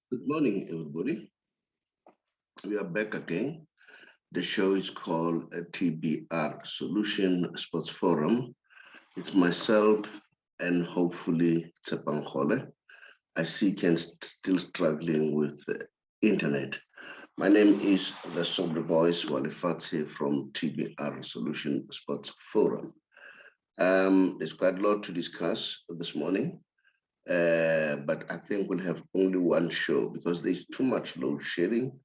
Good morning, everybody. We are back again. The show is called TBR Solutions Sports Forum. It's myself and hopefully Tshepang Last. I see Ken still struggling with the internet. My name is the Saubrey Boyz Walefatshe from TBR Solutions Sports Forum. There's quite a lot to discuss this morning. But I think we'll have only one show because there's too much load shedding,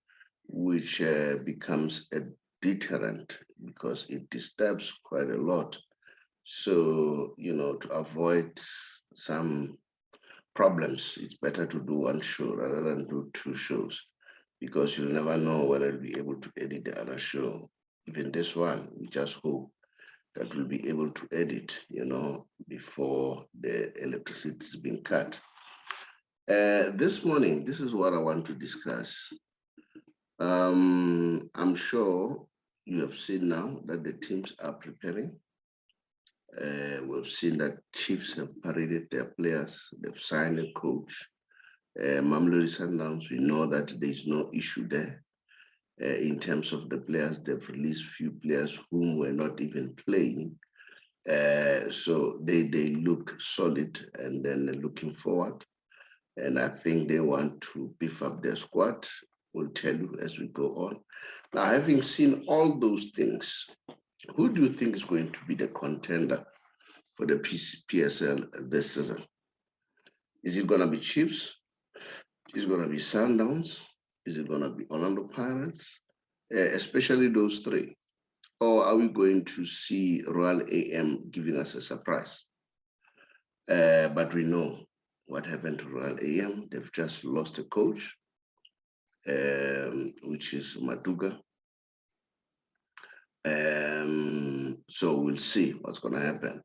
which becomes a deterrent because it disturbs quite a lot. So, to avoid some problems, it's better to do one show rather than do two shows because you'll never know whether you'll be able to edit the other show. Even this one, we just hope that we'll be able to edit, before the electricity is being cut. This morning, this is what I want to discuss. I'm sure you have seen now that the teams are preparing. We've seen that Chiefs have paraded their players. They've signed a coach. Mamelodi Sundowns, we know that there's no issue there. In terms of the players, they've released few players whom were not even playing. So they look solid and then looking forward. And I think they want to beef up their squad. We'll tell you as we go on. Now, having seen all those things, who do you think is going to be the contender for the PSL this season? Is it going to be Chiefs? Is it going to be Sundowns? Is it going to be Orlando Pirates? Especially those three. Or are we going to see Royal AM giving us a surprise? But we know what happened to Royal AM. They've just lost a coach, which is Maduga. So we'll see what's going to happen.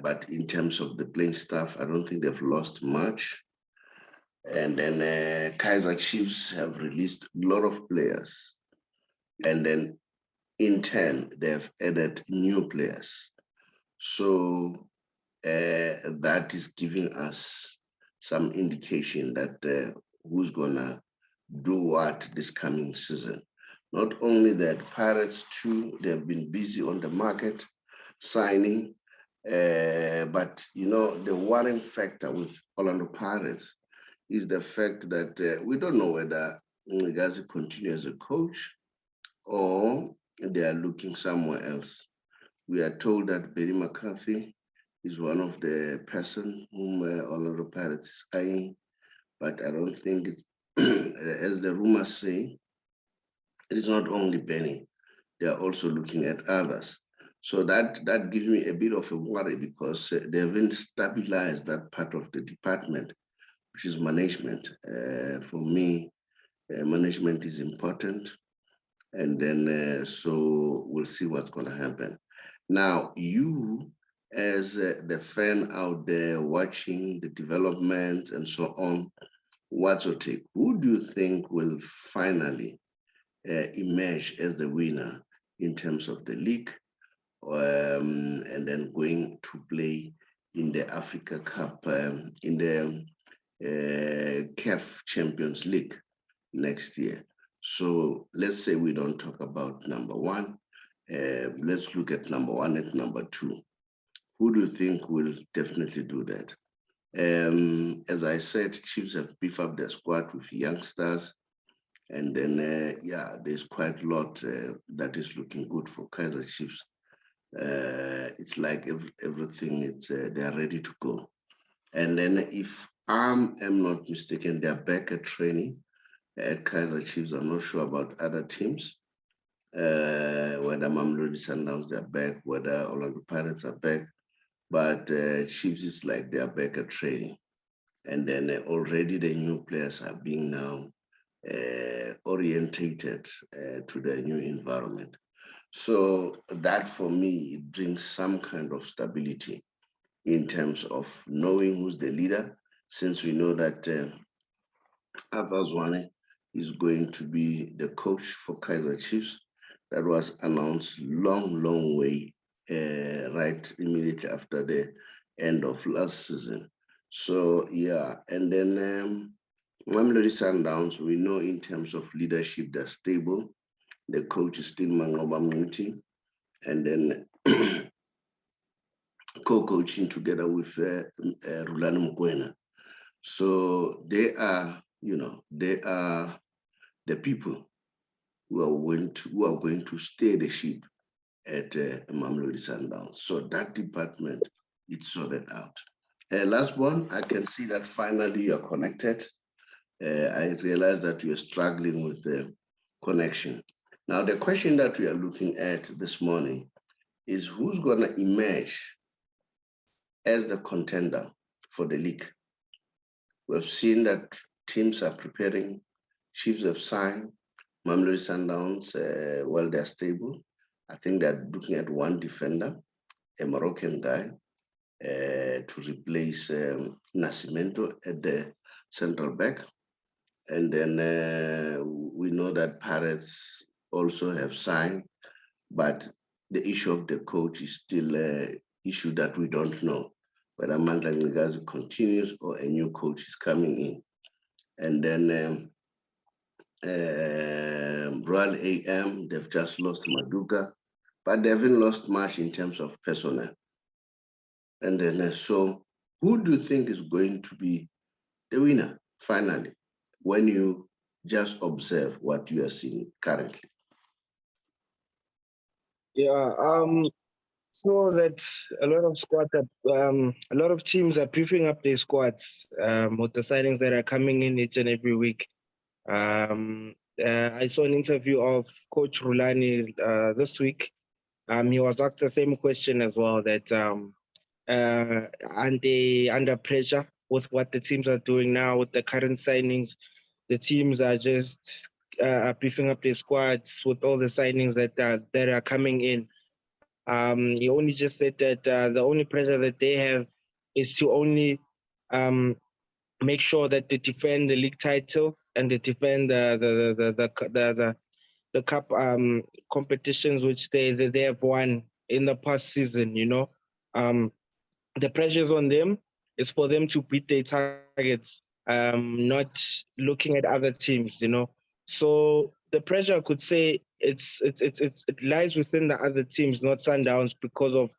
But in terms of the playing staff, I don't think they've lost much. And then Kaiser Chiefs have released a lot of players. And then in turn, they've added new players. So that is giving us some indication that who's gonna do what this coming season. Not only that, Pirates too, they've been busy on the market signing, but the worrying factor with Orlando Pirates is the fact that we don't know whether Ngazi continues as a coach or they are looking somewhere else. We are told that Barry McCarthy is one of the person whom Orlando Pirates is eyeing, but I don't think it's, as the rumors say, it is not only Benny, they are also looking at others. So that gives me a bit of a worry because they haven't stabilized that part of the department, which is management. For me, management is important. And then, so we'll see what's going to happen. Now, you as the fan out there watching the development and so on, what's your take? Who do you think will finally emerge as the winner in terms of the league and then going to play in the Africa Cup, in the CAF Champions League next year? So let's say we don't talk about number one. Let's look at number one and number two. Who do you think will definitely do that? As I said, Chiefs have beefed up their squad with youngsters. And then, there's quite a lot that is looking good for Kaiser Chiefs. It's like everything, they are ready to go. And then if I am not mistaken, they are back at training at Kaiser Chiefs. I'm not sure about other teams, whether Mamelodi Sundowns are back, whether Orlando Pirates are back. But Chiefs is like they are back at training. And then already the new players are being now orientated to the new environment. So that for me, it brings some kind of stability in terms of knowing who's the leader, since we know that Arthur Zwane is going to be the coach for Kaiser Chiefs. That was announced long way, right immediately after the end of last season. So yeah, and then Mamelodi Sundowns, we know in terms of leadership, they're stable. The coach is still Mangoba Mniti, and then co-coaching together with Rulani Mukwena. So they are, they are the people who are going to steer the ship at Mamelodi Sundowns. So that department, it's sorted out. Last one, I can see that finally you're connected. I realize that you're struggling with the connection. Now, the question that we are looking at this morning is who's going to emerge as the contender for the league. We've seen that teams are preparing, Chiefs have signed, Mamelodi Sundowns, well, they're stable. I think they're looking at one defender, a Moroccan guy, to replace Nascimento at the central back. And then we know that Pirates also have signed, but the issue of the coach is still an issue that we don't know whether Mandla Ngigazi continues or a new coach is coming in. And then Royal AM, they've just lost Maduka, but they haven't lost much in terms of personnel. And then, so who do you think is going to be the winner finally when you just observe what you are seeing currently? Yeah, so that a lot of a lot of teams are beefing up their squads with the signings that are coming in each and every week. I saw an interview of Coach Rulani this week. He was asked the same question as well, that aren't they under pressure with what the teams are doing now with the current signings? The teams are just beefing up their squads with all the signings that are coming in. He only just said that the only pressure that they have is to only um, make sure that they defend the league title and they defend the cup competitions which they have won in the past season. Um, the pressures on them is for them to beat their targets, not looking at other teams. So the pressure, I could say, it lies within the other teams, not Sundowns, because of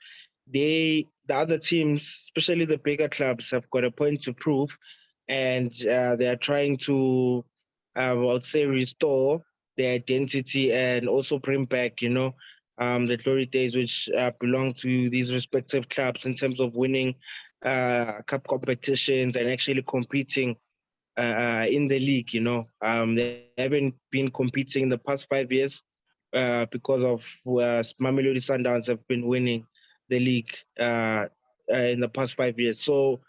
the other teams, especially the bigger clubs, have got a point to prove, and they are trying to, I would say, restore their identity and also bring back, the glory days which belong to these respective clubs in terms of winning cup competitions and actually competing in the league. They haven't been competing in the past 5 years because of Mamelodi Sundowns have been winning the league in the past 5 years. So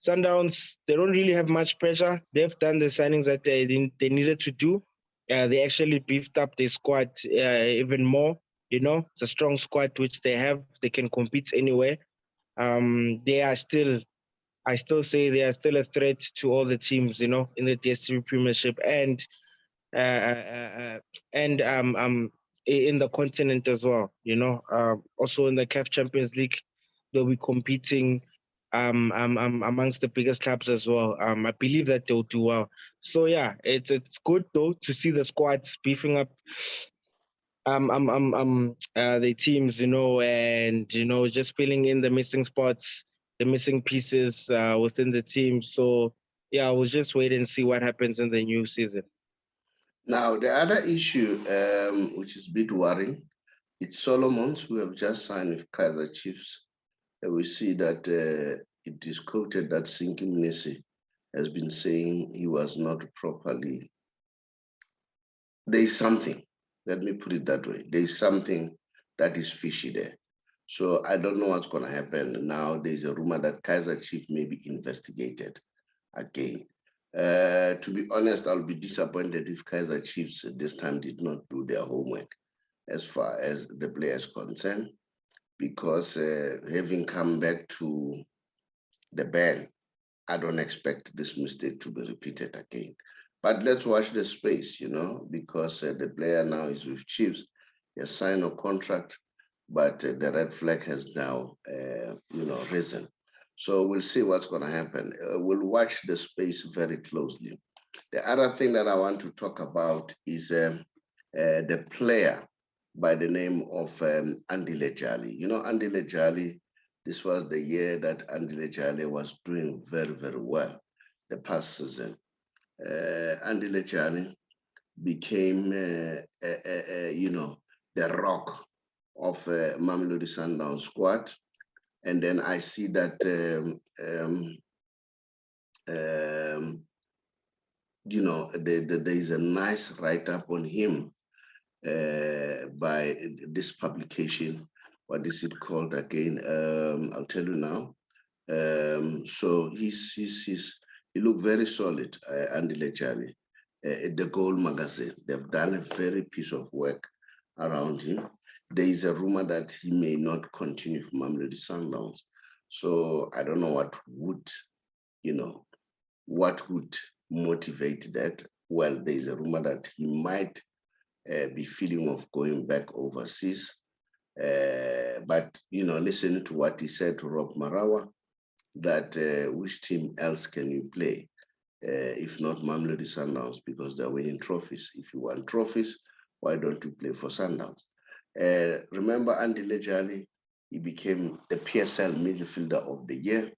Sundowns, they don't really have much pressure. They've done the signings that they needed to do. They actually beefed up their squad even more. It's a strong squad which they have. They can compete anywhere. They are still, I still say they are still a threat to all the teams, in the DSTV Premiership uh, uh, uh, and in the continent as well. Also in the CAF Champions League, they'll be competing amongst the biggest clubs as well. I believe that they'll do well. So yeah, it's good though to see the squads beefing up the teams, and just filling in the missing spots, the missing pieces within the team. So yeah, we'll just wait and see what happens in the new season. Now, the other issue, which is a bit worrying, it's Solomons who have just signed with Kaizer Chiefs. And we see that it is quoted that Sinki Mnisi has been saying he was not properly. There is something, let me put it that way. There is something that is fishy there. So I don't know what's going to happen. Now there's a rumor that Kaizer Chiefs may be investigated again. To be honest, I'll be disappointed if Kaizer Chiefs this time did not do their homework as far as the players concerned, because having come back to the ban, I don't expect this mistake to be repeated again. But let's watch the space, because the player now is with Chiefs. He has signed a contract, but the red flag has now, risen. So we'll see what's going to happen. We'll watch the space very closely. The other thing that I want to talk about is the player by the name of Andile Jali. You know, Andile Jali, this was the year that Andile Jali was doing very, very well, the past season. Andile Jali became, you know, the rock of Mamelodi Sundowns squad. And then I see that, you know, there is a nice write-up on him by this publication. What is it called again? I'll tell you now. So he looked very solid, Andy Lechali. The Goal magazine, they've done a very piece of work around him. There is a rumor that he may not continue for Mamelodi Sundowns. So I don't know what would, you know, what would motivate that. Well, there is a rumor that he might be feeling of going back overseas. But, you know, listen to what he said to Rob Marawa, that which team else can you play if not Mamelodi Sundowns, because they're winning trophies. If you want trophies, why don't you play for Sundowns? Remember Andy Lejali, he became the PSL midfielder of the year,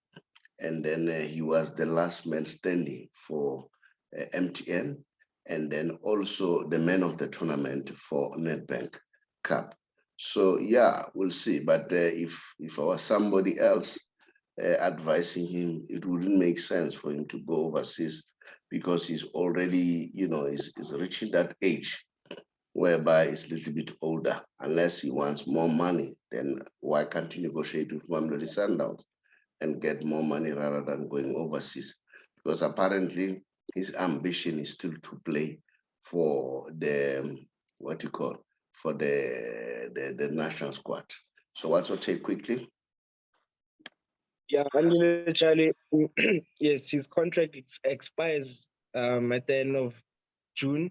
and then he was the last man standing for MTN, and then also the man of the tournament for Nedbank Cup. So yeah, we'll see. But if I was somebody else advising him, it wouldn't make sense for him to go overseas, because he's already, you know, is reaching that age whereby he's a little bit older. Unless he wants more money, then why can't you negotiate with Mamelodi Sundowns and get more money rather than going overseas? Because apparently his ambition is still to play for the, what you call, for the national squad. So what's your take quickly? Yeah, Andile Charlie, yes, his contract expires at the end of June.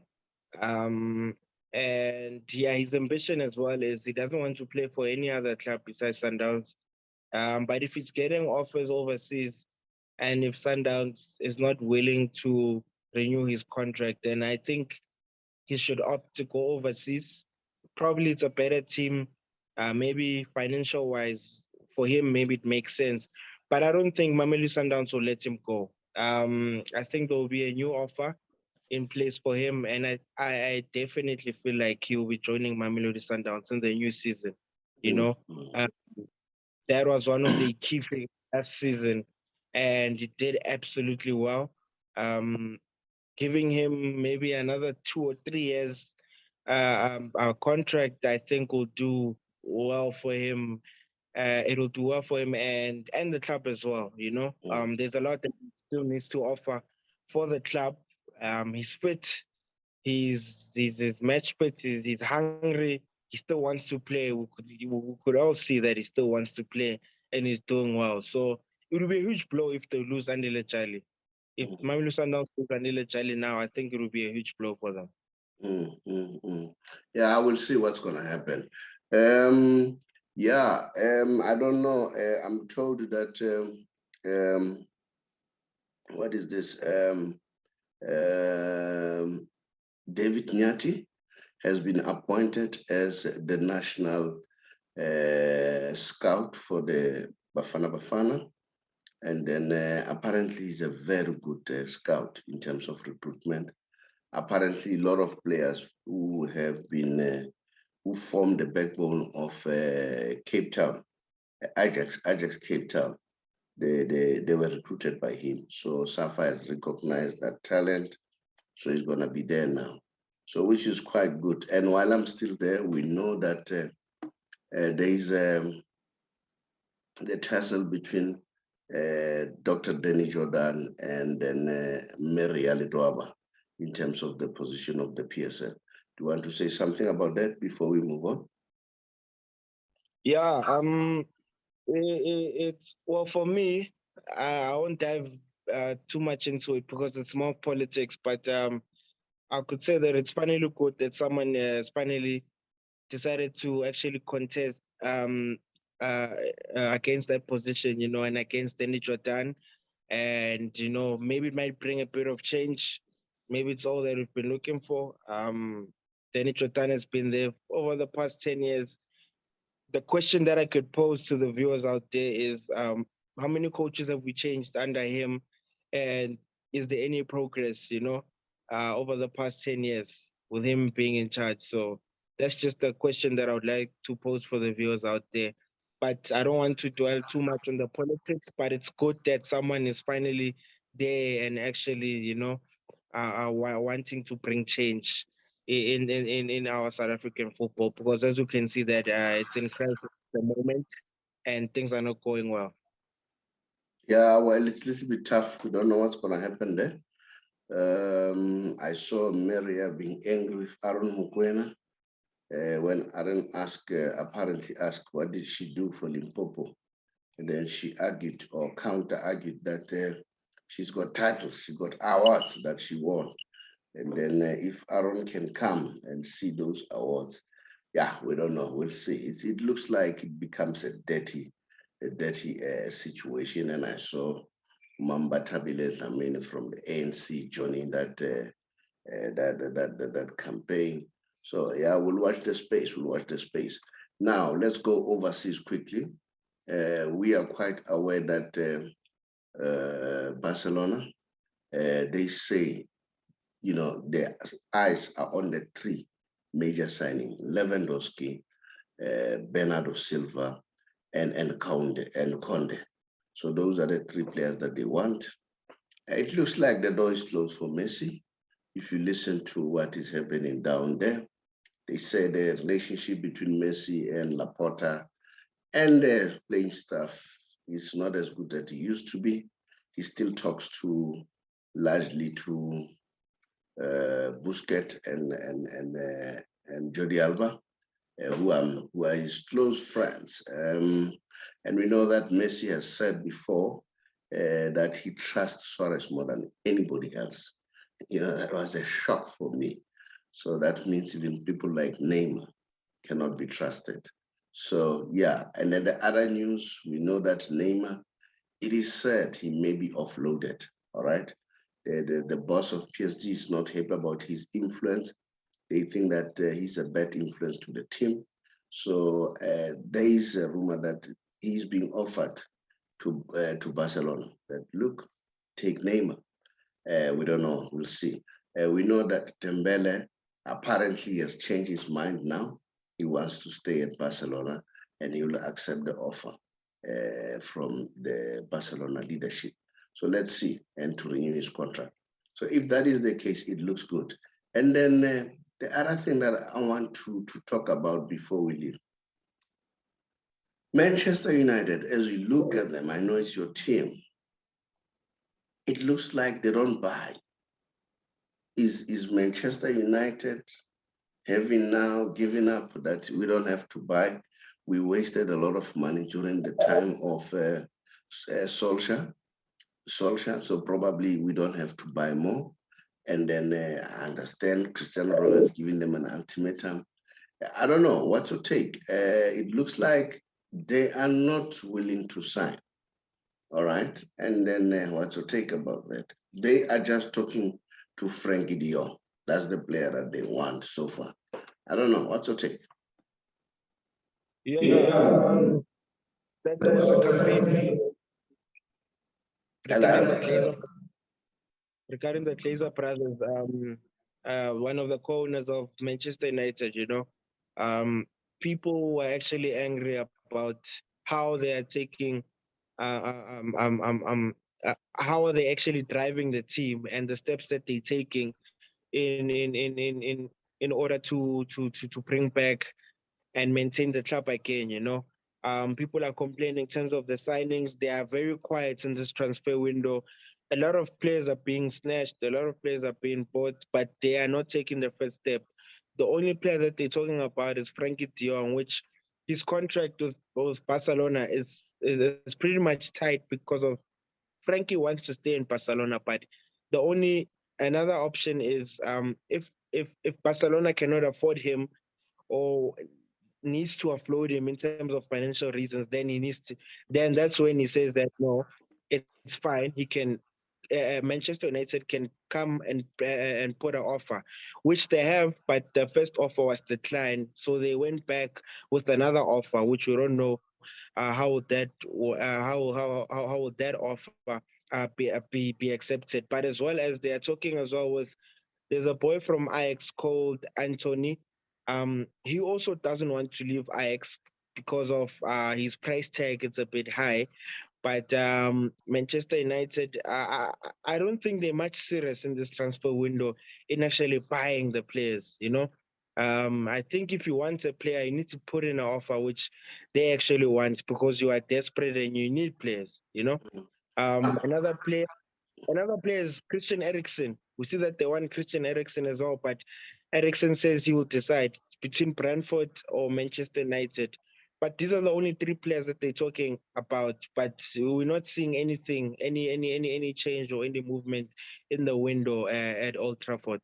Um, and yeah, his ambition as well is he doesn't want to play for any other club besides Sundowns. But if he's getting offers overseas, and if Sundowns is not willing to renew his contract, then I think he should opt to go overseas. Probably it's a better team, maybe financial wise for him. Maybe it makes sense, but I don't think Mamelodi Sundowns will let him go. I think there will be a new offer in place for him, and I definitely feel like he will be joining Mamelodi Sundowns in the new season. You Mm, know, uh, that was one of the key things last season, and he did absolutely well. Um, Giving him maybe another 2 or 3 years contract, I think will do well for him. It'll do well for him and the club as well. You know, there's a lot that he still needs to offer for the club. He's fit. He's match fit. He's hungry. He still wants to play. We could all see that he still wants to play and he's doing well. So it will be a huge blow if they lose Andile Charlie. If mm. Mamelodi Sundowns lose Andile Charlie now, I think it will be a huge blow for them. Yeah, I will see what's going to happen. Yeah, I don't know. I'm told that what is this? David Nyati has been appointed as the national scout for the Bafana Bafana. And then apparently he's a very good scout in terms of recruitment. Apparently, a lot of players who have been who formed the backbone of Cape Town, Ajax Cape Town, they were recruited by him. So Safa has recognized that talent, so he's gonna be there now. So which is quite good. And while I'm still there, we know that there is the tussle between Dr. Denny Jordan and then Mary Alidwaba in terms of the position of the PSL. Do you want to say something about that before we move on? Yeah, it's well for me. I won't dive too much into it because it's more politics. But I could say that it's finally good that someone has finally decided to actually contest uh, against that position, you know, and against Danny Jordan. And, you know, maybe it might bring a bit of change Maybe it's all that we've been looking for. Danny Trotan has been there over the past 10 years. The question that I could pose to the viewers out there is, how many coaches have we changed under him? And is there any progress, over the past 10 years with him being in charge? So that's just a question that I would like to pose for the viewers out there. But I don't want to dwell too much on the politics, but it's good that someone is finally there and actually, wanting to bring change in our South African football, because as you can see that it's in crisis at the moment and things are not going well. Yeah, well, it's a little bit tough. We don't know what's going to happen there. I saw Maria being angry with Aaron Mokoena when Aaron apparently asked, what did she do for Limpopo? And then she argued or counter-argued that she's got titles, she got awards that she won. And then if Aaron can come and see those awards, yeah, we don't know. We'll see. It looks like it becomes a dirty situation. And I saw Mamba Tabile Dlamini from the ANC joining that campaign. So yeah, we'll watch the space. We'll watch the space. Now let's go overseas quickly. We are quite aware that Barcelona, they say, their eyes are on the three major signings: Lewandowski, Bernardo Silva, and Conde. So those are the three players that they want. It looks like the door is closed for Messi. If you listen to what is happening down there, they say the relationship between Messi and Laporta and the playing staff is not as good as it used to be. He still talks largely to Busquets and Jordi Alba, who are his close friends. And we know that Messi has said before that he trusts Suarez more than anybody else. That was a shock for me. So that means even people like Neymar cannot be trusted. So yeah, and then the other news, we know that Neymar, it is said he may be offloaded, all right? The boss of PSG is not happy about his influence. They think that he's a bad influence to the team. So there is a rumor that he's being offered to Barcelona. That look, take Neymar. We don't know. We'll see. We know that Dembele apparently has changed his mind now. He wants to stay at Barcelona, and he will accept the offer from the Barcelona leadership. So let's see, and to renew his contract. So if that is the case, it looks good. And then the other thing that I want to talk about before we leave, Manchester United, as you look at them, I know it's your team, it looks like they don't buy. Is Manchester United having now given up that we don't have to buy? We wasted a lot of money during the time of Solskjaer, so probably we don't have to buy more. And then I understand Cristiano Ronaldo is giving them an ultimatum. I don't know what to take. It looks like they are not willing to sign. All right. And then what to take about that? They are just talking to Frankie de Jong. That's the player that they want so far. I don't know what to take. Yeah, that was a campaign regarding the Glazer brothers, one of the co-owners of Manchester United. People were actually angry about how they are taking, how are they actually driving the team and the steps that they're taking in order to bring back and maintain the club again. People are complaining in terms of the signings. They are very quiet in this transfer window. A lot of players are being snatched. A lot of players are being bought, but they are not taking the first step. The only player that they're talking about is Frankie de Jong, which his contract with Barcelona is pretty much tight because of Frankie wants to stay in Barcelona, but the only another option is if Barcelona cannot afford him or needs to offload him in terms of financial reasons, then he needs to. Then that's when he says that no, it's fine. Manchester United can come and put an offer, which they have, but the first offer was declined, so they went back with another offer, which we don't know how would that how would that offer be accepted. But as well as they are talking as well with, there's a boy from Ajax called Anthony. He also doesn't want to leave Ajax because of his price tag. It's a bit high. But Manchester United, I don't think they're much serious in this transfer window in actually buying the players. I think if you want a player, you need to put in an offer which they actually want, because you are desperate and you need players. Another player Another player is Christian Eriksen. We see that they want Christian Eriksen as well, but Eriksen says he will decide. It's between Brentford or Manchester United. But these are the only three players that they're talking about. But we're not seeing anything, any change or any movement in the window at Old Trafford.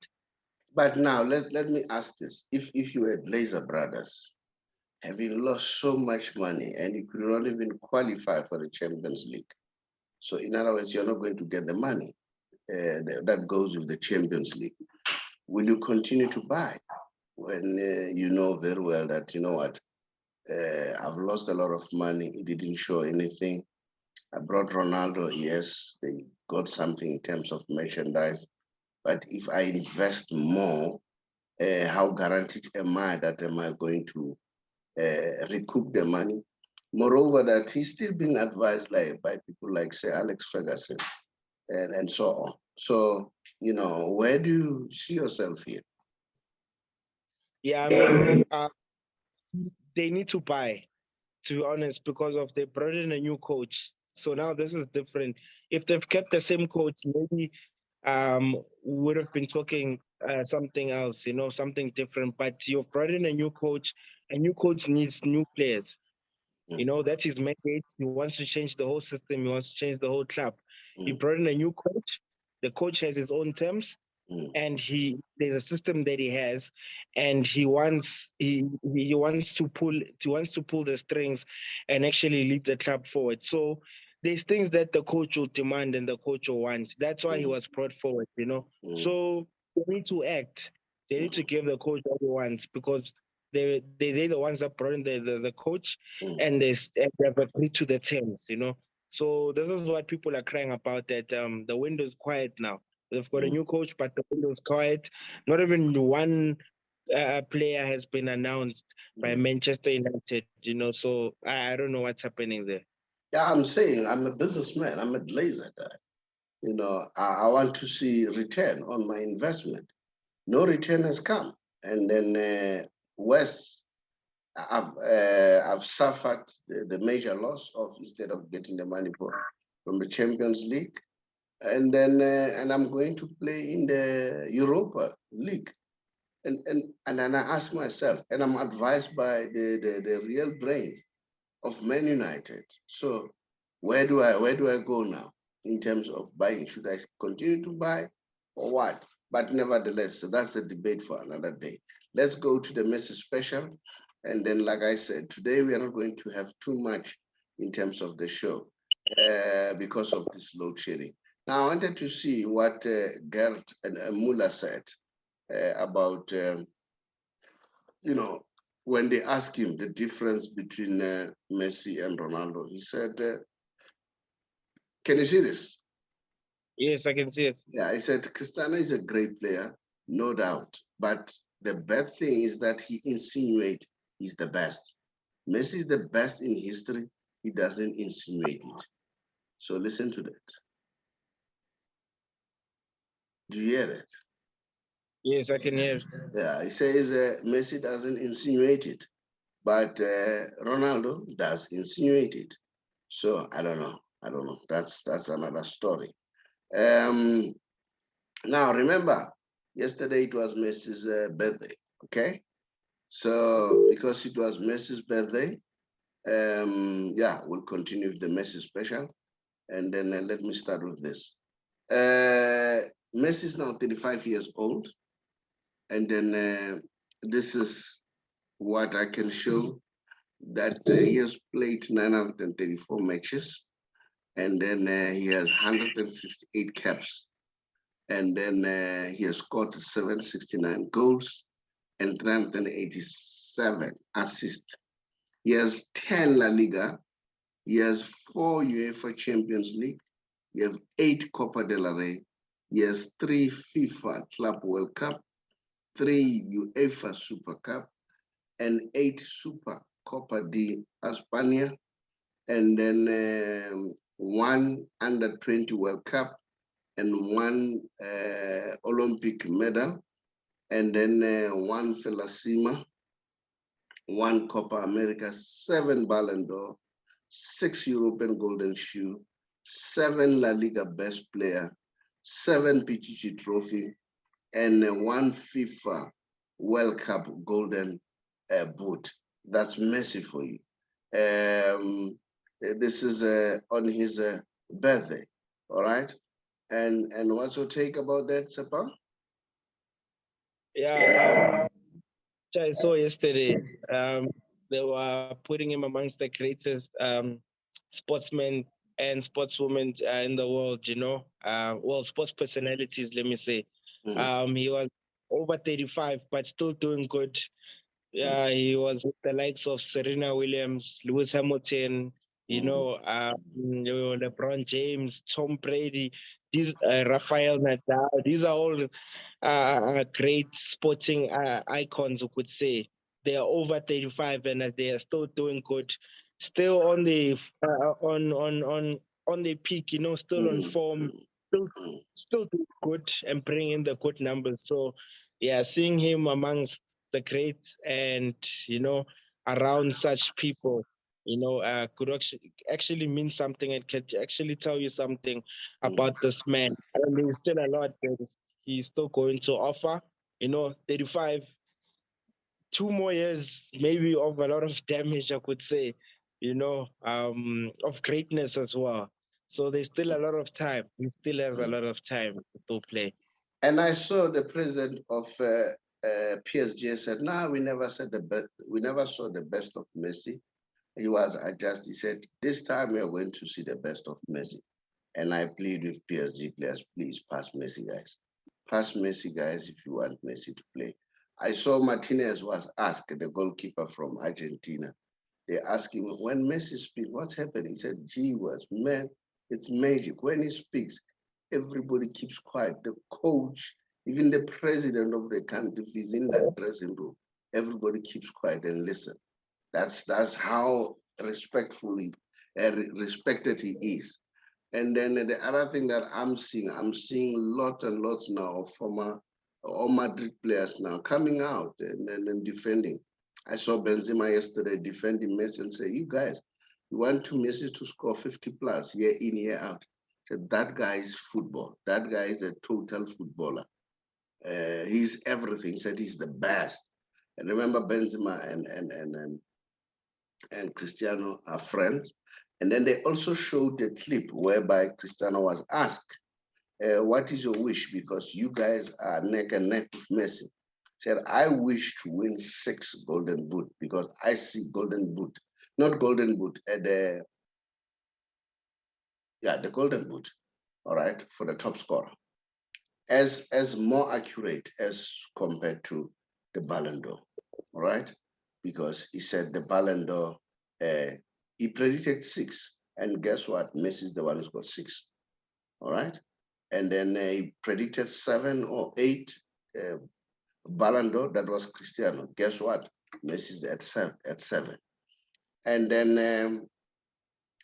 But now let me ask this: if you were Glazer brothers, having lost so much money and you could not even qualify for the Champions League, so in other words, you're not going to get the money that goes with the Champions League. Will you continue to buy when you know very well that, you know what, I've lost a lot of money, it didn't show anything. I brought Ronaldo, yes, they got something in terms of merchandise, but if I invest more, how guaranteed am I that am I going to recoup the money? Moreover, that he's still being advised by people like, say, Alex Ferguson and so on. So, where do you see yourself here? Yeah, I mean, they need to buy, to be honest, because of they brought in a new coach. So now this is different. If they've kept the same coach, maybe would have been talking something else, something different. But you've brought in a new coach. A new coach needs new players. That's his mandate. He wants to change the whole system. He wants to change the whole club. He brought in a new coach. The coach has his own terms, and there's a system that he has, and he wants to pull the strings and actually lead the club forward. So there's things that the coach will demand and the coach will want. That's why he was brought forward. So they need to act. They need to give the coach what he wants, because they're the ones that brought in the coach, and they've agreed to the terms. So this is what people are crying about, that the window is quiet now. They've got a new coach, but the window's quiet. Not even one player has been announced by Manchester United. So I don't know what's happening there. Yeah, I'm saying I'm a businessman. I'm a Glazer guy. I want to see return on my investment. No return has come, and then West, I've suffered the major loss of, instead of getting the money from the Champions League, and then and I'm going to play in the Europa League, and then I ask myself, and I'm advised by the real brains of Man United. So where do I go now in terms of buying? Should I continue to buy or what? But nevertheless, so that's a debate for another day. Let's go to the Messi special. And then, like I said, today we are not going to have too much in terms of the show because of this load shedding. Now, I wanted to see what Gert and Muller said about, when they asked him the difference between Messi and Ronaldo. He said, can you see this? Yes, I can see it. Yeah, I said Cristiano is a great player, no doubt. But the bad thing is that he insinuates he's the best. Messi is the best in history. He doesn't insinuate it. So listen to that. Do you hear it? Yes, I can hear it. Yeah, he says Messi doesn't insinuate it, but Ronaldo does insinuate it. So I don't know. I don't know. That's another story. Now remember, yesterday it was Messi's birthday. Okay, so because it was Messi's birthday, yeah, we'll continue with the Messi special, and then let me start with this. Messi is now 35 years old, and then this is what I can show, that he has played 934 matches. and then he has 168 caps, and then he has scored 769 goals and 387 assists. He has 10 La Liga. He has 4 UEFA Champions League. He has 8 Copa del Rey. He has 3 FIFA Club World Cup, 3 UEFA Super Cup, and 8 Super Copa de España, and then 1 Under 20 World Cup, and 1 Olympic medal, and then 1 Felasima, 1 Copa America, 7 Ballon d'Or, 6 European Golden Shoe, 7 La Liga Best Player, 7 Pichichi Trophy, and 1 FIFA World Cup Golden Boot. That's Messi for you. This is on his birthday, all right? And what's your take about that, Tshepang? Yeah, which I saw yesterday. They were putting him amongst the greatest sportsmen and sportswomen in the world, you know. Well, sports personalities, let me say. He was over 35, but still doing good. Yeah, he was with the likes of Serena Williams, Lewis Hamilton, LeBron James, Tom Brady, these Rafael Nadal. These are all great sporting icons, who could say. They are over 35 and they are still doing good, still on the on the peak, you know, still on form, still doing good and bringing the good numbers. So, yeah, seeing him amongst the great and around such people, could actually mean something and could actually tell you something about this man. And there's still a lot that he's still going to offer. 35, 2 more years, maybe of a lot of damage, I could say, of greatness as well. So there's still a lot of time. He still has a lot of time to play. And I saw the president of PSG said, "No, we never said the best. We never saw the best of Messi." He was adjust. He said, "This time we are going to see the best of Messi." And I plead with PSG players, please pass Messi, guys. Pass Messi, guys, if you want Messi to play. I saw Martinez was asked, the goalkeeper from Argentina. They asked him, when Messi speaks, what's happening? He said, gee whiz, man, it's magic. When he speaks, everybody keeps quiet. The coach, even the president of the country, if he's in that dressing room, everybody keeps quiet and listen. That's how respectfully respected he is. And then the other thing that I'm seeing lots and lots now of former or Madrid players now coming out and defending. I saw Benzema yesterday defending Messi and say, you guys, you want two Messi to score 50 plus year in, year out. Said that guy is football. That guy is a total footballer. He's everything. He said he's the best. And remember Benzema and Cristiano are friends. And then they also showed the clip whereby Cristiano was asked, what is your wish? Because you guys are neck and neck with Messi. Said, I wish to win 6 golden boot because I see golden boot, not golden boot, the golden boot, all right, for the top scorer, as more accurate as compared to the Ballon d'Or, all right? Because he said the Ballon d'Or, he predicted 6, and guess what? Messi's the one who's got 6, all right? And then he predicted 7 or 8 Ballon d'Or, that was Cristiano. Guess what? Messi's at 7. And then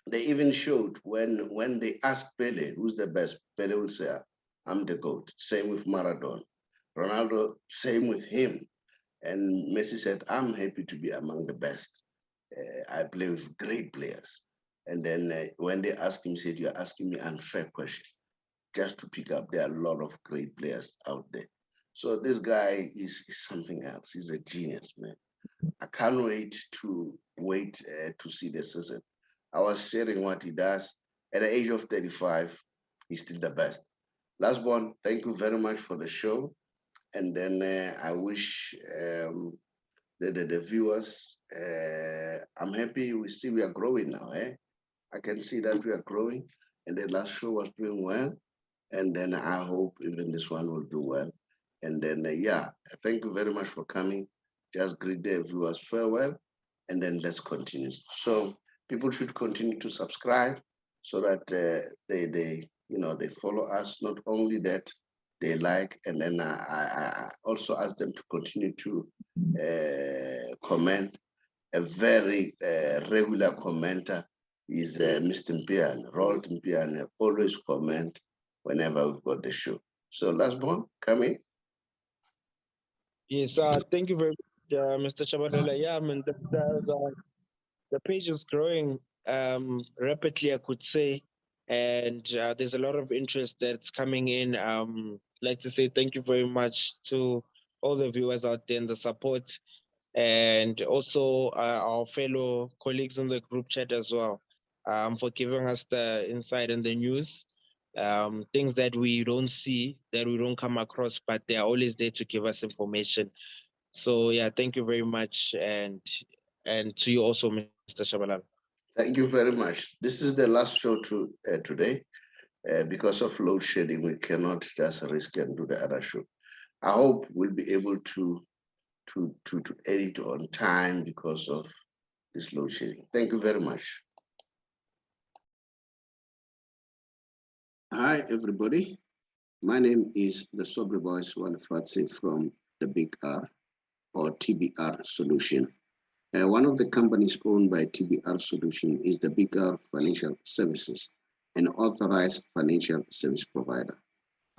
they even showed when they asked Pele, who's the best, Pele will say, I'm the GOAT. Same with Maradona. Ronaldo, same with him. And Messi said, I'm happy to be among the best. I play with great players. And then when they asked him, he said, you're asking me unfair question. Just to pick up, there are a lot of great players out there. So this guy is something else. He's a genius, man. I can't wait to see the season. I was sharing what he does. At the age of 35, he's still the best. Last born, thank you very much for the show. And then I wish the viewers, I'm happy we are growing now. I can see that we are growing, and the last show was doing well. And then I hope even this one will do well. And then, yeah, thank you very much for coming. Just greet the viewers farewell, and then let's continue. So people should continue to subscribe so that they follow us. Not only that, they like, and then I also ask them to continue to comment. A very regular commenter is Mr. Mpian. Roland Mpian always comment whenever we've got the show. So last one, come in. Yes, thank you very much, Mr. Shabadala. Yeah, I mean, the page is growing rapidly, I could say, and there's a lot of interest that's coming in. Like to say thank you very much to all the viewers out there and the support, and also our fellow colleagues in the group chat as well, for giving us the insight and the news, things that we don't see, that we don't come across, but they are always there to give us information. So yeah, thank you very much, and to you also, Mr. Shabalala. Thank you very much. This is the last show today. Because of load shedding, we cannot just risk and do the other show. I hope we'll be able to edit on time because of this load shedding. Thank you very much. Hi, everybody. My name is the Saubrey Boyz Walefatshe from the Big R, or TBR Solution. One of the companies owned by TBR Solution is the Big R Financial Services, an authorized financial service provider.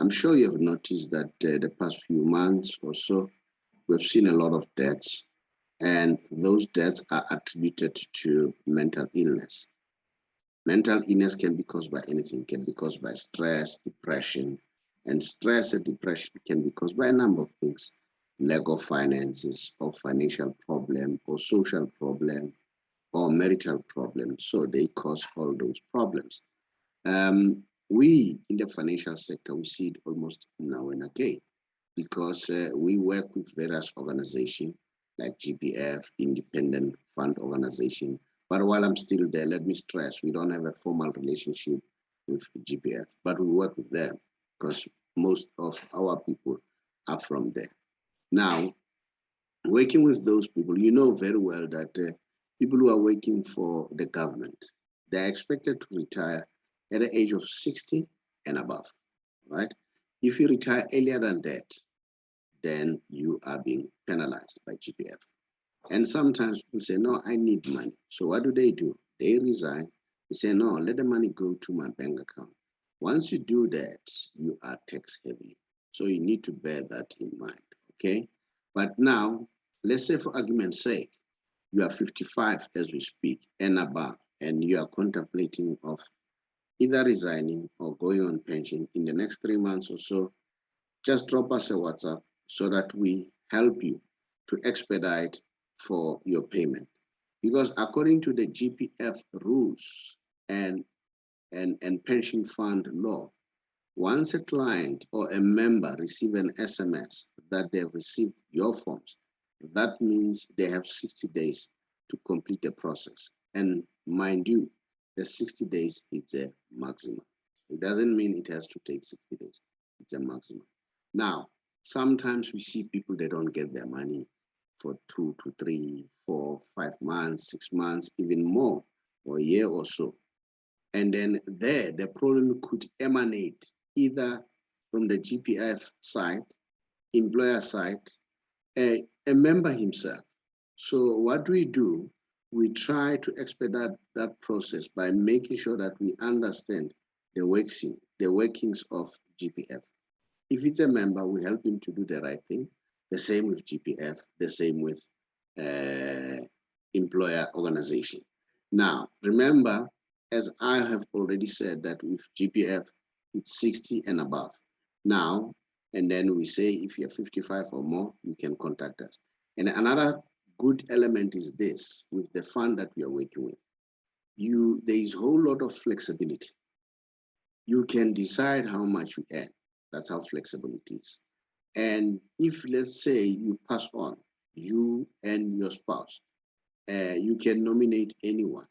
I'm sure you have noticed that the past few months or so, we've seen a lot of deaths, and those deaths are attributed to mental illness. Mental illness can be caused by anything, can be caused by stress, depression, and stress and depression can be caused by a number of things: lack of finances, or financial problem, or social problem, or marital problem. So they cause all those problems. We in the financial sector, we see it almost now and again because we work with various organizations like GPF, Independent Fund Organization. But while I'm still there, let me stress, we don't have a formal relationship with GPF, but we work with them because most of our people are from there. Now, working with those people, you know very well that people who are working for the government, they're expected to retire at the age of 60 and above, right? If you retire earlier than that, then you are being penalized by GPF. And sometimes people say, no, I need money. So what do? They resign. They say, no, let the money go to my bank account. Once you do that, you are tax heavy. So you need to bear that in mind, okay? But now, let's say for argument's sake, you are 55 as we speak and above, and you are contemplating of either resigning or going on pension in the next 3 months or so, just drop us a WhatsApp so that we help you to expedite for your payment. Because according to the GPF rules and pension fund law, once a client or a member receive an SMS that they've received your forms, that means they have 60 days to complete the process. And mind you, the 60 days is a maximum. It doesn't mean it has to take 60 days. It's a maximum. Now, sometimes we see people, they don't get their money for 2 to 3, 4, 5 months, 6 months, even more, or a year or so. And then there, the problem could emanate either from the GPF side, employer side, a member himself. So what do? We try to expedite that process by making sure that we understand the workings of GPF. If it's a member, we help him to do the right thing. The same with GPF, the same with employer organization. Now, remember, as I have already said, that with GPF, it's 60 and above. Now, and then we say if you're 55 or more, you can contact us. And another good element is this, with the fund that we are working with. There is a whole lot of flexibility. You can decide how much you earn. That's how flexible it is. And if, let's say, you pass on, you and your spouse, you can nominate anyone.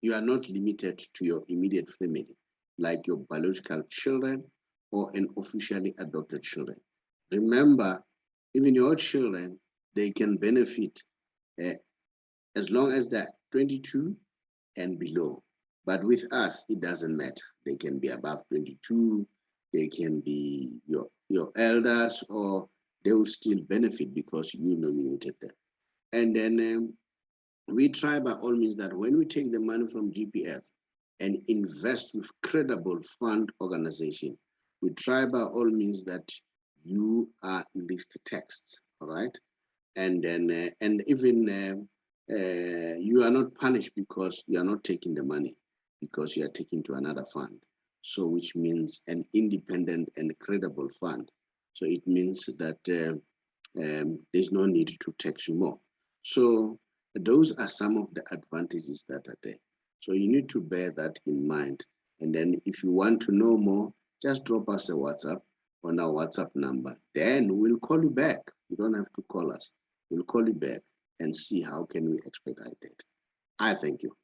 you are not limited to your immediate family, like your biological children or an officially adopted children. Remember, even your children, they can benefit uh, as long as they're 22 and below. But with us, it doesn't matter. They can be above 22, they can be your elders, or they will still benefit because you nominated them. And then we try by all means that when we take the money from GPF and invest with credible fund organization, we try by all means that you are list text, all right? And then and even you are not punished because you are not taking the money, because you are taking to another fund. So which means an independent and credible fund. So it means that there's no need to tax you more. So those are some of the advantages that are there. So you need to bear that in mind. And then if you want to know more, just drop us a WhatsApp on our WhatsApp number. Then we'll call you back. You don't have to call us. We'll call you back and see how can we expedite it. I thank you.